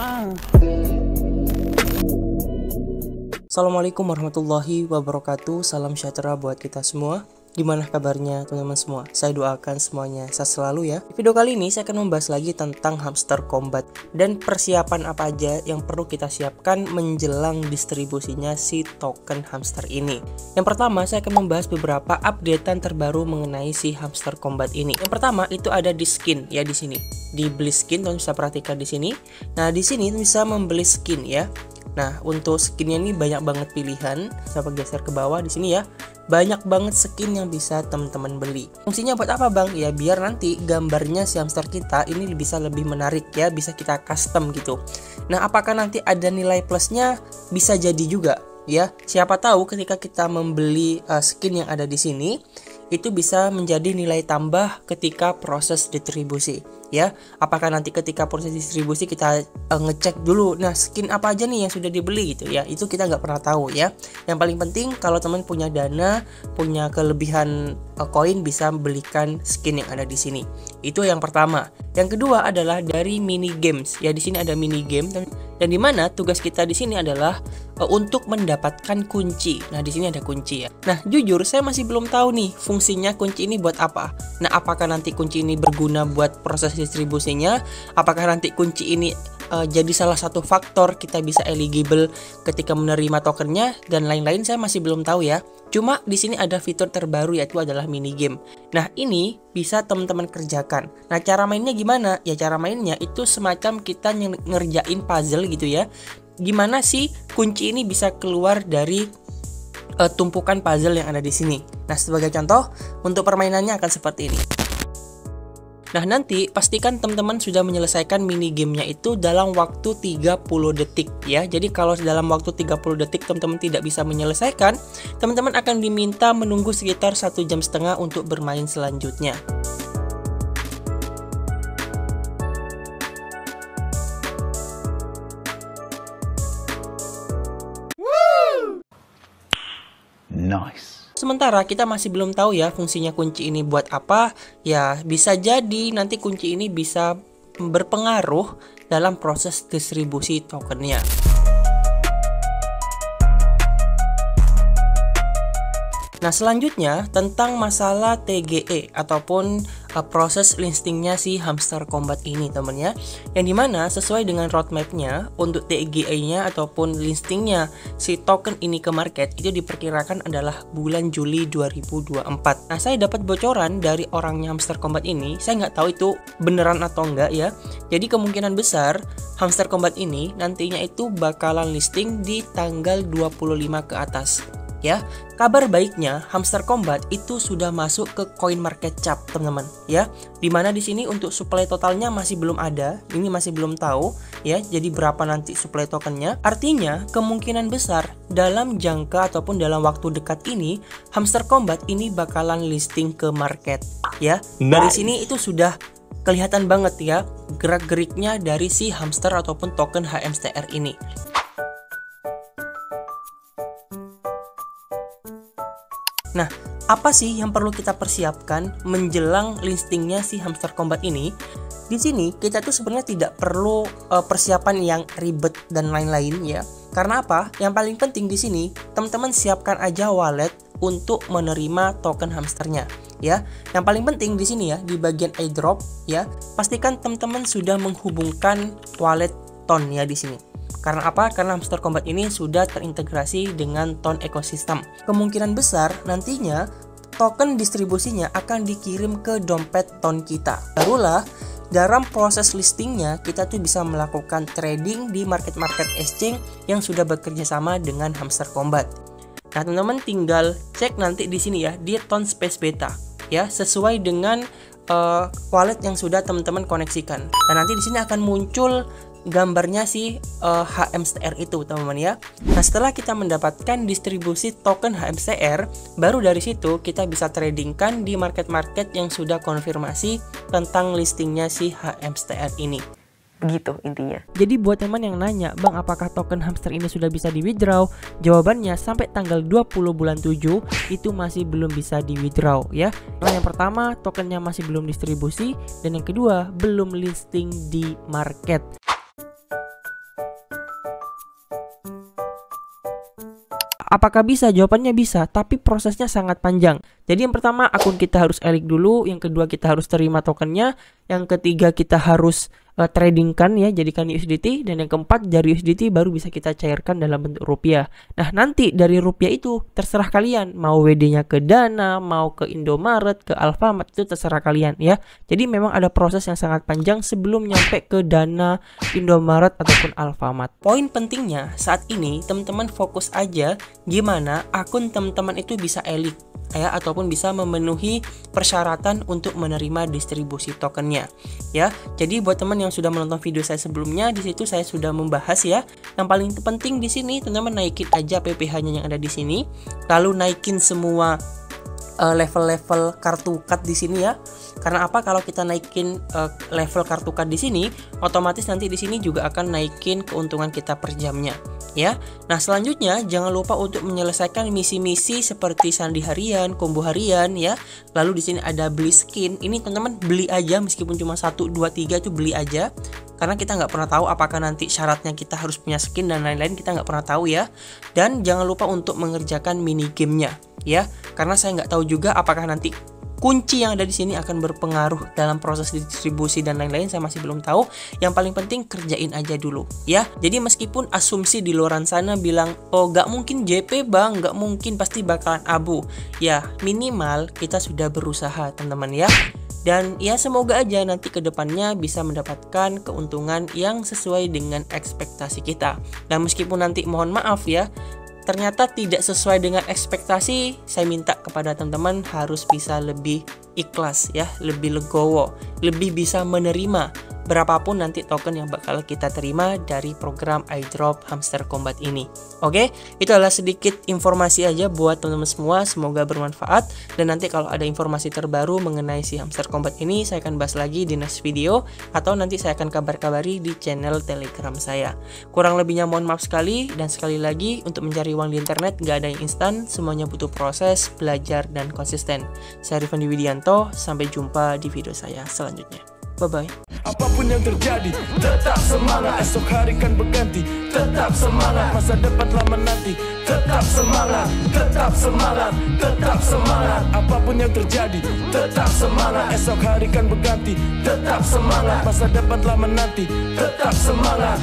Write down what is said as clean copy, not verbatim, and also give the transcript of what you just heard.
bang. Assalamualaikum warahmatullahi wabarakatuh. Salam sejahtera buat kita semua. Gimana kabarnya teman-teman semua? Saya doakan semuanya sehat selalu ya. Di video kali ini saya akan membahas lagi tentang Hamster Kombat dan persiapan apa aja yang perlu kita siapkan menjelang distribusinya si token hamster ini. Yang pertama, saya akan membahas beberapa updatean terbaru mengenai si Hamster Kombat ini. Yang pertama itu ada di skin ya, di sini. Di beli skin, teman bisa perhatikan di sini. Nah, di sini bisa membeli skin ya. Nah, untuk skinnya ini banyak banget pilihan. Saya geser ke bawah di sini ya. Banyak banget skin yang bisa teman-teman beli. Fungsinya buat apa bang? Ya biar nanti gambarnya si hamster kita ini bisa lebih menarik ya, bisa kita custom gitu. Nah, apakah nanti ada nilai plusnya? Bisa jadi juga ya. Siapa tahu ketika kita membeli skin yang ada di sini, itu bisa menjadi nilai tambah ketika proses distribusi ya. Apakah nanti ketika proses distribusi kita ngecek dulu, nah skin apa aja nih yang sudah dibeli gitu ya, itu kita nggak pernah tahu ya. Yang paling penting kalau teman punya dana, punya kelebihan koin, bisa belikan skin yang ada di sini. Itu yang pertama. Yang kedua adalah dari mini games ya. Di sini ada mini game dan dimana tugas kita di sini adalah untuk mendapatkan kunci. Nah, di sini ada kunci ya. Nah, jujur saya masih belum tahu nih fungsinya kunci ini buat apa. Nah, apakah nanti kunci ini berguna buat proses distribusinya? Apakah nanti kunci ini jadi salah satu faktor kita bisa eligible ketika menerima tokennya dan lain-lain? Saya masih belum tahu ya. Cuma di sini ada fitur terbaru yaitu adalah mini game. Nah, ini bisa teman-teman kerjakan. Nah, cara mainnya gimana? Ya cara mainnya itu semacam kita ngerjain puzzle gitu ya. Gimana sih kunci ini bisa keluar dari tumpukan puzzle yang ada di sini. Nah, sebagai contoh untuk permainannya akan seperti ini. Nah, nanti pastikan teman-teman sudah menyelesaikan mini gamenya itu dalam waktu 30 detik ya. Jadi kalau dalam waktu 30 detik teman-teman tidak bisa menyelesaikan, teman-teman akan diminta menunggu sekitar 1,5 jam untuk bermain selanjutnya. Nice. Sementara kita masih belum tahu ya fungsinya kunci ini buat apa. Ya bisa jadi nanti kunci ini bisa berpengaruh dalam proses distribusi tokennya. Nah, selanjutnya tentang masalah TGE ataupun proses listingnya si Hamster Kombat ini temen ya. Yang dimana sesuai dengan roadmapnya untuk TGE-nya ataupun listingnya si token ini ke market itu diperkirakan adalah bulan Juli 2024. Nah, saya dapat bocoran dari orangnya Hamster Kombat ini. Saya nggak tahu itu beneran atau enggak ya. Jadi kemungkinan besar Hamster Kombat ini nantinya itu bakalan listing di tanggal 25 ke atas. Ya, kabar baiknya Hamster Kombat itu sudah masuk ke Coin Market Cap, teman-teman, ya. Dimana di sini untuk supply totalnya masih belum ada, ini masih belum tahu, ya. Jadi berapa nanti supply tokennya? Artinya kemungkinan besar dalam jangka ataupun dalam waktu dekat ini Hamster Kombat ini bakalan listing ke market, ya. Dari sini itu sudah kelihatan banget ya gerak-geriknya dari si hamster ataupun token HMSTR ini. Nah, apa sih yang perlu kita persiapkan menjelang listingnya si Hamster Kombat ini? Di sini kita tuh sebenarnya tidak perlu persiapan yang ribet dan lain-lain ya. Karena apa? Yang paling penting di sini, teman-teman siapkan aja wallet untuk menerima token hamsternya ya. Yang paling penting di sini ya, di bagian airdrop ya, pastikan teman-teman sudah menghubungkan wallet Ton ya di sini. Karena apa? Karena Hamster Kombat ini sudah terintegrasi dengan Ton ekosistem. Kemungkinan besar nantinya token distribusinya akan dikirim ke dompet Ton kita. Barulah dalam proses listingnya kita tuh bisa melakukan trading di market-market exchange yang sudah bekerja sama dengan Hamster Kombat. Nah, teman-teman tinggal cek nanti di sini ya, di Ton Space Beta ya, sesuai dengan wallet yang sudah teman-teman koneksikan. Dan nanti di sini akan muncul gambarnya si HMSTR itu, teman-teman ya. Nah, setelah kita mendapatkan distribusi token HMSTR, baru dari situ kita bisa tradingkan di market-market yang sudah konfirmasi tentang listingnya si HMSTR ini. Begitu intinya. Jadi buat teman yang nanya, bang apakah token hamster ini sudah bisa di withdraw? Jawabannya sampai tanggal 20 bulan 7 itu masih belum bisa di withdraw ya. Yang pertama, tokennya masih belum distribusi, dan yang kedua belum listing di market. Apakah bisa? Jawabannya bisa, tapi prosesnya sangat panjang. Jadi yang pertama, akun kita harus elik dulu, yang kedua kita harus terima tokennya, yang ketiga kita harus tradingkan ya, jadikan USDT, dan yang keempat dari USDT baru bisa kita cairkan dalam bentuk rupiah. Nah, nanti dari rupiah itu terserah kalian mau WD-nya ke Dana, mau ke Indomaret, ke Alfamart, itu terserah kalian ya. Jadi memang ada proses yang sangat panjang sebelum nyampe ke Dana, Indomaret ataupun Alfamart. Poin pentingnya saat ini teman-teman fokus aja gimana akun teman-teman itu bisa elik ya, ataupun bisa memenuhi persyaratan untuk menerima distribusi tokennya ya. Jadi buat teman yang sudah menonton video saya sebelumnya, di situ saya sudah membahas ya. Yang paling penting di sini teman-teman naikin aja PPH-nya yang ada di sini, lalu naikin semua level-level kartu card di sini ya. Karena apa? Kalau kita naikin level kartu card di sini, otomatis nanti di sini juga akan naikin keuntungan kita per jamnya ya. Nah, selanjutnya jangan lupa untuk menyelesaikan misi-misi seperti sandi harian, combo harian ya. Lalu di sini ada beli skin. Ini teman-teman beli aja, meskipun cuma 1, 2, 3 itu beli aja. Karena kita nggak pernah tahu apakah nanti syaratnya kita harus punya skin dan lain-lain, kita nggak pernah tahu ya. Dan jangan lupa untuk mengerjakan mini gamenya ya. Karena saya nggak tahu juga apakah nanti kunci yang ada di sini akan berpengaruh dalam proses distribusi dan lain-lain, saya masih belum tahu. Yang paling penting kerjain aja dulu ya. Jadi meskipun asumsi di luaran sana bilang, oh gak mungkin JP bang, gak mungkin, pasti bakalan abu ya, minimal kita sudah berusaha teman-teman ya. Dan ya semoga aja nanti kedepannya bisa mendapatkan keuntungan yang sesuai dengan ekspektasi kita. Dan meskipun nanti mohon maaf ya, ternyata tidak sesuai dengan ekspektasi, saya minta kepada teman-teman harus bisa lebih ikhlas ya, lebih legowo, lebih bisa menerima berapapun nanti token yang bakal kita terima dari program iDrop Hamster Combat ini. Oke, itu adalah sedikit informasi aja buat teman-teman semua, semoga bermanfaat. Dan nanti kalau ada informasi terbaru mengenai si Hamster Combat ini, saya akan bahas lagi di next video, atau nanti saya akan kabar-kabari di channel Telegram saya. Kurang lebihnya mohon maaf sekali, dan sekali lagi untuk mencari uang di internet gak ada yang instan, semuanya butuh proses, belajar, dan konsisten. Saya Rifandi Widianto, sampai jumpa di video saya selanjutnya. Bye-bye. Apapun yang terjadi, tetap semangat. Esok hari kan berganti, tetap semangat. Masa depan telah menanti, tetap semangat. Tetap semangat, tetap semangat. Apapun yang terjadi, tetap semangat. Esok hari kan berganti, tetap semangat. Masa depan telah menanti, tetap semangat.